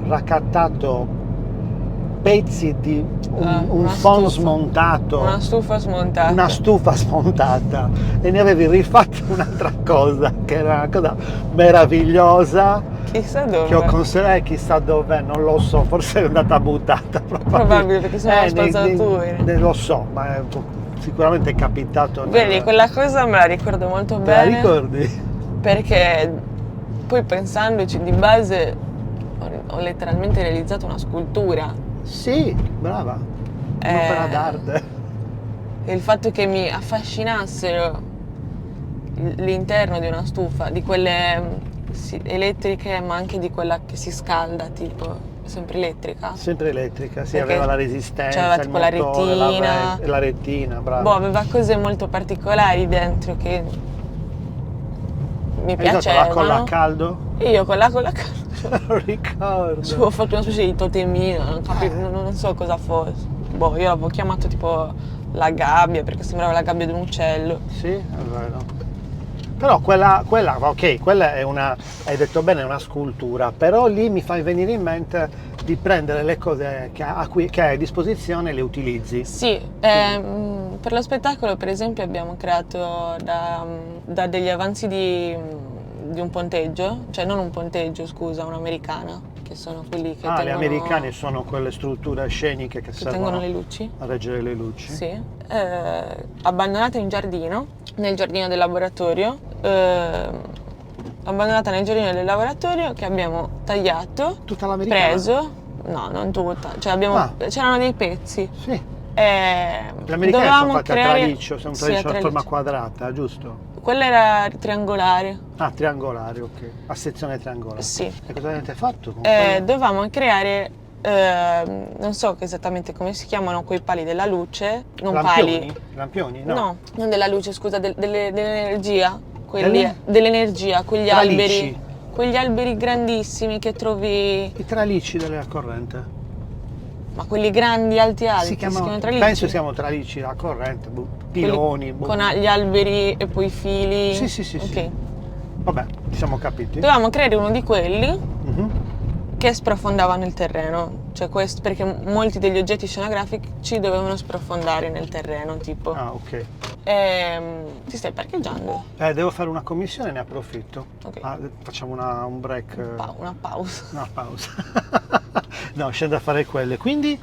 raccattato pezzi di un phon smontato, una stufa smontata e ne avevi rifatto un'altra cosa che era una cosa meravigliosa. Chissà dove. Che ho considerato, chissà dove, non lo so, forse è andata buttata. Probabile perché sono una spazzatura. Lo so, ma sicuramente è capitato. Vedi, quella cosa me la ricordo molto bene. Te la ricordi? Perché poi pensandoci di base ho letteralmente realizzato una scultura. Sì, brava. Un'opera d'arte. E il fatto che mi affascinassero l'interno di una stufa, di quelle elettriche, ma anche di quella che si scalda, tipo, sempre elettrica. Sempre elettrica, sì, perché aveva la resistenza, c'aveva tipo il motore, la retina. La retina, brava. Boh, aveva cose molto particolari dentro che mi piacevano. La colla a caldo? E io con la colla a caldo. Non ricordo. Ho fatto una specie di totemino, non so cosa fosse. Boh, io l'avevo chiamato tipo la gabbia perché sembrava la gabbia di un uccello. Sì, è vero. Però quella ok, quella è hai detto bene, è una scultura, però lì mi fai venire in mente di prendere le cose che hai a disposizione e le utilizzi. Sì, per lo spettacolo per esempio abbiamo creato da degli avanzi di un ponteggio, cioè non un ponteggio, scusa, un'americana, che sono quelli che tengono... Le americane sono quelle strutture sceniche che servono tengono le luci. A reggere le luci. Sì, abbandonate in giardino, nel giardino del laboratorio, abbandonata nel giardino del laboratorio che abbiamo tagliato, tutta l'americana? Preso, no, non tutta, cioè c'erano dei pezzi. Sì. Le americane sono fatte a traliccio, sono un traliccio a forma quadrata, giusto? Quella era triangolare. Ah, triangolare, ok. A sezione triangolare. Sì. E cosa avete fatto? Dovevamo creare, non so esattamente come si chiamano, quei pali della luce, non lampioni? pali. Lampioni? No. No, non della luce, scusa, dell'energia. Dell'energia, quegli tralici. Quegli alberi grandissimi che trovi... I tralici della corrente. Ma quelli grandi, alti, si chiamano tralicci? penso si chiamano tralicci a corrente, piloni. Con gli alberi e poi i fili? Sì. Ok. Vabbè, ci siamo capiti. Dovevamo creare uno di quelli Mhm. che sprofondava nel terreno, cioè questo, perché molti degli oggetti scenografici dovevano sprofondare nel terreno, tipo. Ah, ok. Ti stai parcheggiando? Devo fare una commissione, ne approfitto. Ok. Facciamo un break. Una pausa. Una pausa. No, scendo a fare quelle. Quindi,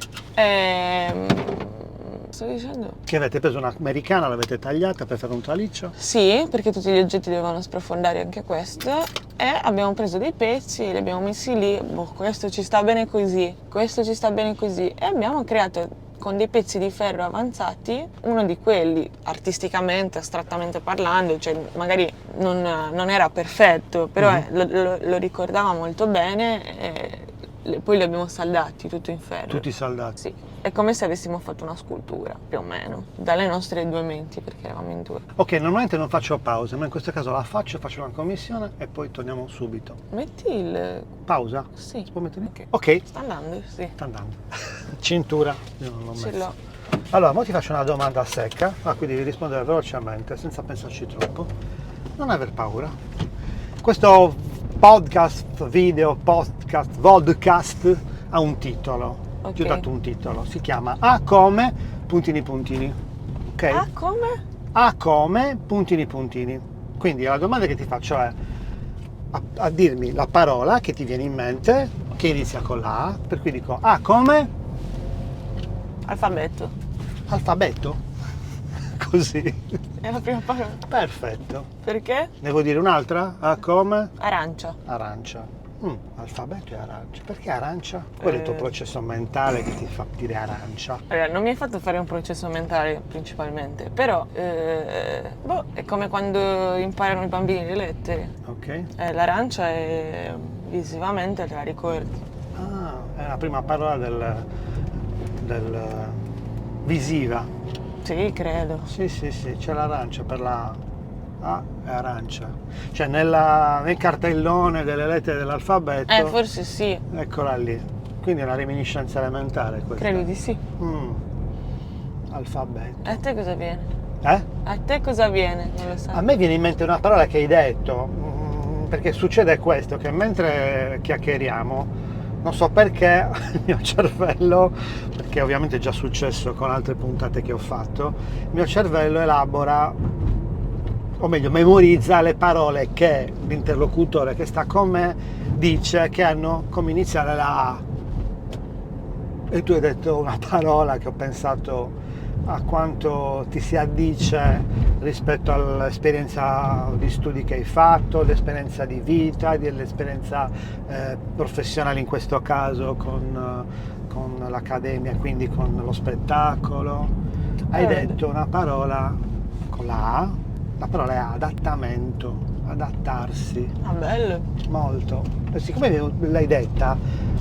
Sto dicendo? che avete preso un'americana, l'avete tagliata per fare un traliccio? Sì, perché tutti gli oggetti dovevano sprofondare anche questo, e abbiamo preso dei pezzi, li abbiamo messi lì, questo ci sta bene così, questo ci sta bene così, e abbiamo creato con dei pezzi di ferro avanzati uno di quelli, artisticamente, astrattamente parlando, cioè magari non era perfetto, però lo ricordava molto bene, e poi li abbiamo saldati tutto in ferro. Tutti saldati? Sì, è come se avessimo fatto una scultura, più o meno, dalle nostre due menti, perché eravamo in due. Ok, normalmente non faccio pause, ma in questo caso la faccio una commissione e poi torniamo subito. Metti il... Pausa? Sì. Si può mettere? Ok. Ok. Sta andando, sì. Sta andando. Cintura? Io non l'ho Ce messa. l'ho. Allora, ora ti faccio una domanda a secca, qui devi rispondere velocemente, senza pensarci troppo. Non aver paura. Questo podcast, vodcast ha un titolo. Ok. Ti ho dato un titolo. Si chiama A come puntini puntini. Ok? Ah, come? A come puntini puntini. Quindi la domanda che ti faccio è a dirmi la parola che ti viene in mente, che inizia con la A, per cui dico A come Alfabeto. alfabeto. Così. È la prima parola. Perfetto. Perché? Devo dire un'altra? A come Arancia. arancia. Alfabeto e arancia. Perché arancia? Qual è il tuo processo mentale che ti fa dire arancia? Allora, non mi hai fatto fare un processo mentale principalmente, però è come quando imparano i bambini le lettere. Ok? L'arancia è visivamente te la ricordi. Ah, è la prima parola del visiva. Sì, credo. Sì, c'è l'arancia per la A è arancia. Cioè nel cartellone delle lettere dell'alfabeto. Forse sì. Eccola lì. Quindi è una reminiscenza elementare questa. Credo di sì. Alfabeto. A te cosa viene? Eh? A te cosa viene? Non lo sai. A me viene in mente una parola che hai detto, perché succede questo, che mentre chiacchieriamo, non so perché, il mio cervello, perché ovviamente è già successo con altre puntate che ho fatto, il mio cervello elabora, o meglio memorizza le parole che l'interlocutore che sta con me dice che hanno come iniziale la A. E tu hai detto una parola che ho pensato a quanto ti si addice rispetto all'esperienza di studi che hai fatto, l'esperienza di vita, dell'esperienza professionale in questo caso con l'accademia, quindi con lo spettacolo. Hai detto una parola con la A, la parola è adattamento, adattarsi. Ah, bello. Molto. E siccome l'hai detta,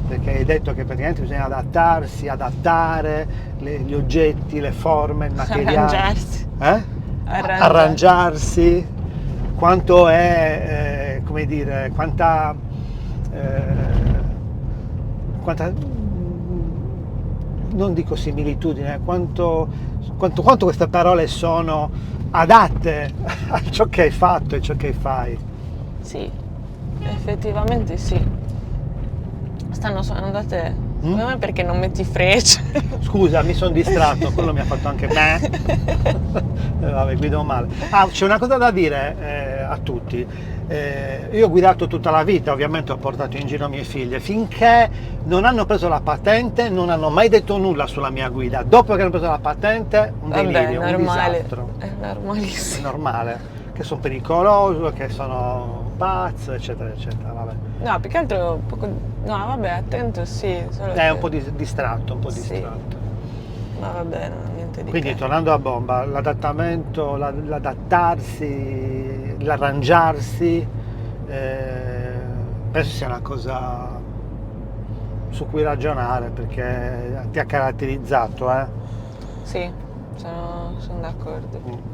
perché hai detto che praticamente bisogna adattarsi, adattare gli oggetti, le forme, il materiale. Arrangiarsi. Arrangiarsi. Quanto è, come dire, quanta non dico similitudine, quanto queste parole sono adatte a ciò che hai fatto e ciò che fai. Sì, effettivamente sì. Stanno suonando a te. Secondo me perché non metti frecce. Scusa, mi sono distratto, quello mi ha fatto anche me. Vabbè, guido male. C'è una cosa da dire a tutti. Io ho guidato tutta la vita, ovviamente ho portato in giro mie figlie, finché non hanno preso la patente non hanno mai detto nulla sulla mia guida. Dopo che hanno preso la patente, un delirio, Vabbè, un disastro. È normalissimo. È normale, che sono pericoloso, che sono pazzo, eccetera, eccetera. Vabbè. No, più che altro no, vabbè, attento sì. Solo È un po' distratto, distratto. Ma vabbè, niente di Quindi che. tornando a bomba, l'adattamento, l'adattarsi, l'arrangiarsi, penso sia una cosa su cui ragionare, perché ti ha caratterizzato, Sì, sono d'accordo.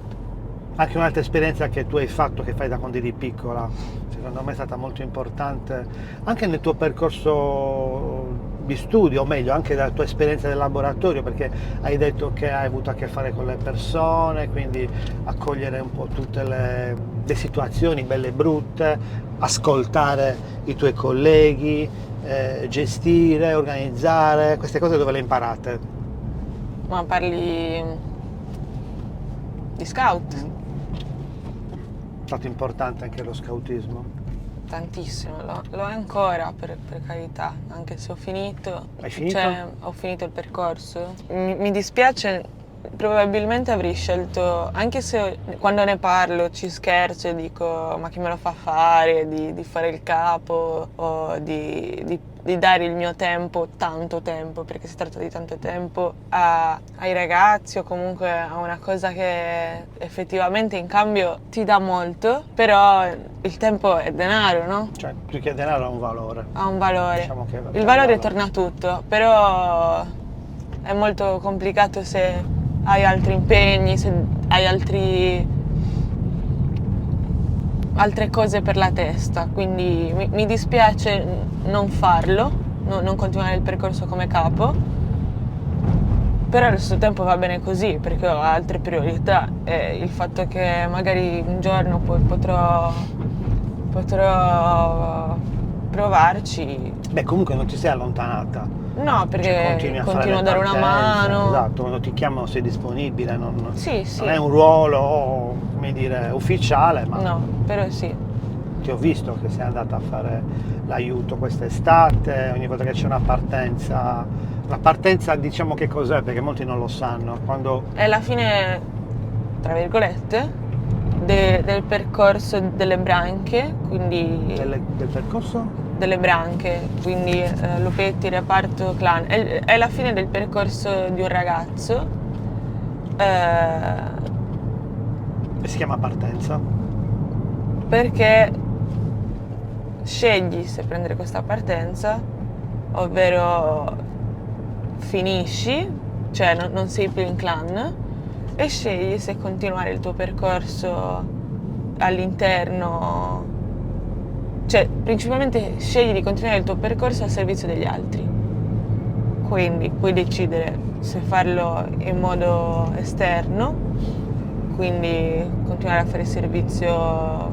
Anche un'altra esperienza che tu hai fatto, che fai da quando eri piccola, secondo me è stata molto importante, anche nel tuo percorso di studio, o meglio anche dalla tua esperienza del laboratorio, perché hai detto che hai avuto a che fare con le persone, quindi accogliere un po' tutte le situazioni belle e brutte, ascoltare i tuoi colleghi, gestire, organizzare, queste cose dove le hai imparate? Ma parli di scout? È stato importante anche lo scautismo? Tantissimo, lo è ancora per carità, anche se ho finito. Hai finito? Cioè, ho finito il percorso. Mi dispiace, probabilmente avrei scelto, anche se quando ne parlo ci scherzo e dico ma chi me lo fa fare, di fare il capo o di dare il mio tempo, tanto tempo, perché si tratta di tanto tempo, ai ragazzi o comunque a una cosa che effettivamente in cambio ti dà molto, però il tempo è denaro, no? Cioè, più che denaro ha un valore. Ha un valore. Diciamo che Il valore torna a tutto, però è molto complicato se hai altri impegni, se hai altre cose per la testa, quindi mi dispiace non farlo, non continuare il percorso come capo, però allo stesso tempo va bene così perché ho altre priorità e il fatto che magari un giorno poi potrò provarci. Beh, comunque non ti sei allontanata. No, perché Cioè, continuo a dare una mano. Esatto, quando ti chiamano sei disponibile, non Sì. è un ruolo, come dire, ufficiale, ma No, però sì. ti ho visto che sei andata a fare l'aiuto quest'estate, ogni volta che c'è una partenza diciamo che cos'è, perché molti non lo sanno, quando... È la fine, tra virgolette, del percorso delle branche, quindi... Del percorso? Delle branche, quindi lupetti, reparto, clan. È la fine del percorso di un ragazzo. E si chiama partenza? Perché scegli se prendere questa partenza, ovvero finisci, cioè non sei più in clan, e scegli se continuare il tuo percorso all'interno, cioè principalmente scegli di continuare il tuo percorso al servizio degli altri, quindi puoi decidere se farlo in modo esterno, quindi continuare a fare servizio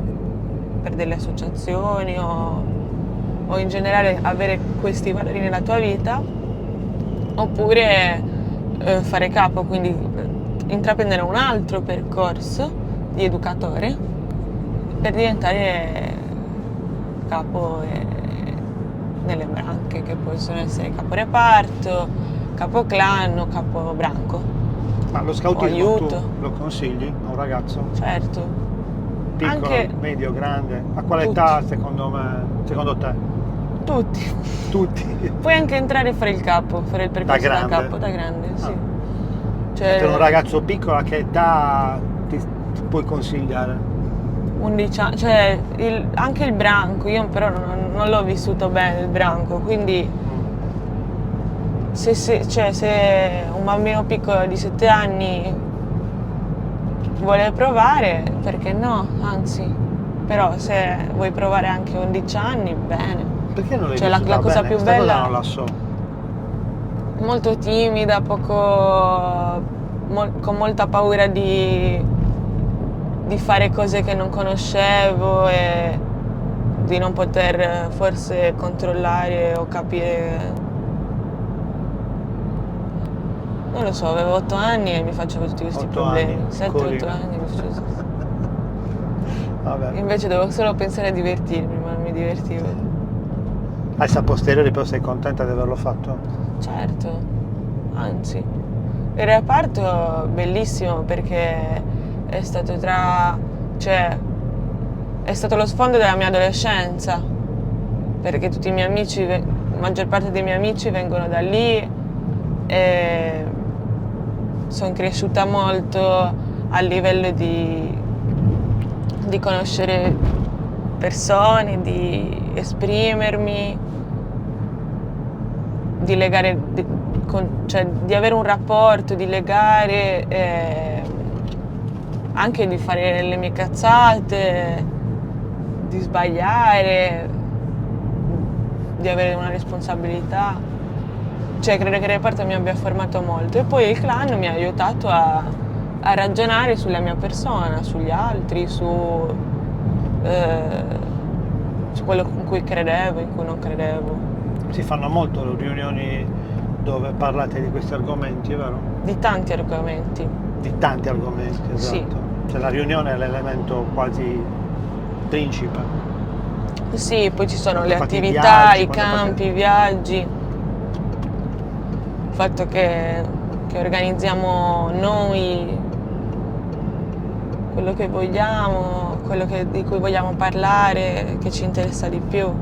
per delle associazioni o in generale avere questi valori nella tua vita, oppure fare capo, quindi intraprendere un altro percorso di educatore per diventare capo nelle branche, che possono essere capo reparto, capo clan o capo branco. Ma lo scautismo aiuto. tu lo consigli a un ragazzo? Certo. Piccolo, Anche medio, grande? A quale tutti. età secondo te? Tutti. Tutti? Puoi anche entrare e fare il capo, fare il percorso da grande? capo, da grande, sì. Ah. Cioè, Per un ragazzo piccolo a che età ti puoi consigliare? 11 anni, cioè anche il branco, io però non l'ho vissuto bene il branco, quindi se un bambino piccolo di 7 anni vuole provare, perché no? Anzi, però se vuoi provare anche 11 anni, bene. Perché non l'hai Cioè, vissuta la cosa bene? più Questa bella- cosa non la so. Molto timida, con molta paura di fare cose che non conoscevo e di non poter forse controllare o capire. Non lo so, avevo 8 anni e mi facevo tutti questi 8 problemi. anni, 7-8 anni mi facevo. Vabbè. Invece dovevo solo pensare a divertirmi, ma non mi divertivo. Adesso a posteriori però sei contenta di averlo fatto? Certo, anzi. Il reparto bellissimo perché è stato è stato lo sfondo della mia adolescenza, perché tutti i miei amici, la maggior parte dei miei amici vengono da lì e sono cresciuta molto a livello di conoscere persone, di esprimermi, di legare, cioè di avere un rapporto, di legare, anche di fare le mie cazzate, di sbagliare, di avere una responsabilità. cioè credo che il reparto mi abbia formato molto, e poi il clan mi ha aiutato a ragionare sulla mia persona, sugli altri, su quello in cui credevo, in cui non credevo. Si fanno molto riunioni dove parlate di questi argomenti, vero? Di tanti argomenti. Di tanti argomenti, esatto. Sì. Cioè la riunione è l'elemento quasi principe. Sì, poi ci sono Quando le fate i attività, viaggi, i quando campi, i viaggi. Il fatto che organizziamo noi quello che vogliamo, di cui vogliamo parlare, che ci interessa di più.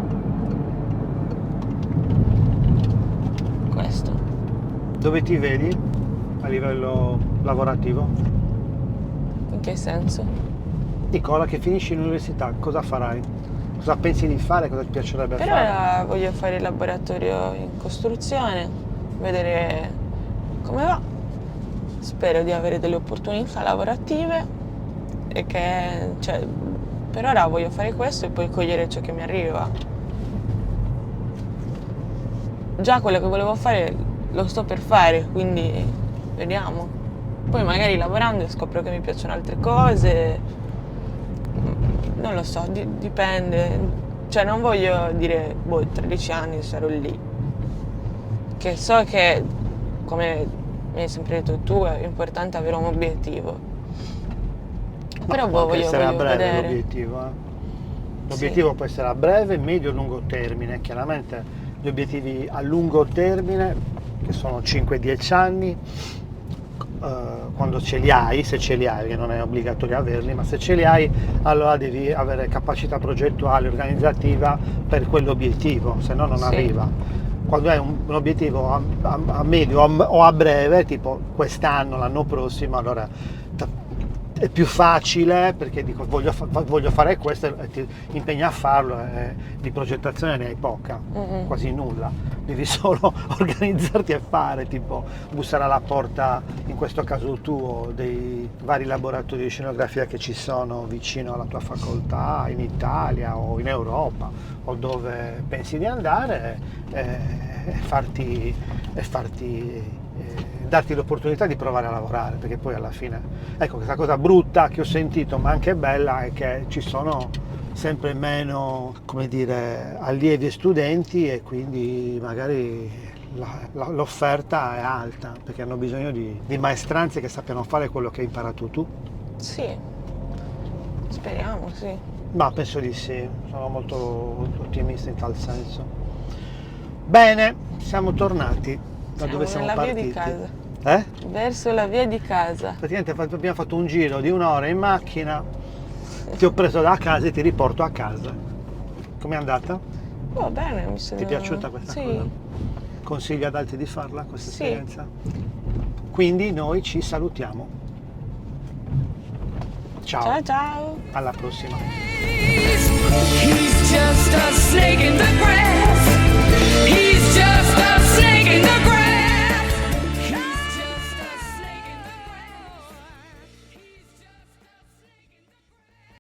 Questo. Dove ti vedi a livello lavorativo? In che senso? Dico, ora che finisci l'università, cosa farai? Cosa pensi di fare? Cosa ti piacerebbe Per fare? ora voglio fare il laboratorio in costruzione, vedere come va. Spero di avere delle opportunità lavorative e che, cioè, per ora voglio fare questo e poi cogliere ciò che mi arriva. Già quello che volevo fare lo sto per fare, quindi vediamo. Poi magari lavorando scopro che mi piacciono altre cose, non lo so, dipende. Cioè non voglio dire, 13 anni sarò lì. Che so che, come mi hai sempre detto tu, è importante avere un obiettivo. Però può voglio essere a breve vedere. l'obiettivo. L'obiettivo può essere a breve, medio e lungo termine. Chiaramente gli obiettivi a lungo termine, che sono 5-10 anni, quando ce li hai, se ce li hai, perché non è obbligatorio averli, ma se ce li hai allora devi avere capacità progettuale, organizzativa per quell'obiettivo, se no non arriva. Quando hai un obiettivo a medio o a breve, tipo quest'anno, l'anno prossimo, allora è più facile, perché dico voglio fare questo e ti impegni a farlo, di progettazione ne hai poca, quasi nulla, devi solo organizzarti e fare, tipo bussare alla porta, in questo caso tuo, dei vari laboratori di scenografia che ci sono vicino alla tua facoltà, in Italia o in Europa o dove pensi di andare, darti l'opportunità di provare a lavorare, perché poi alla fine, ecco, questa cosa brutta che ho sentito ma anche bella è che ci sono sempre meno, come dire, allievi e studenti, e quindi magari l'offerta è alta, perché hanno bisogno di maestranze che sappiano fare quello che hai imparato tu. Sì, speriamo, sì. Ma penso di sì, sono molto ottimista in tal senso. Bene, siamo tornati da dove siamo nella partiti. via di casa. Verso la via di casa. Praticamente abbiamo fatto un giro di 1 ora in macchina, ti ho preso da casa e ti riporto a casa. Com'è andata? Va bene, mi sembra. Ti è piaciuta questa cosa? Consigli ad altri di farla, questa esperienza? Quindi noi ci salutiamo. Ciao. Ciao ciao. Alla prossima. He's just a snake in the grass. He's just a snake in the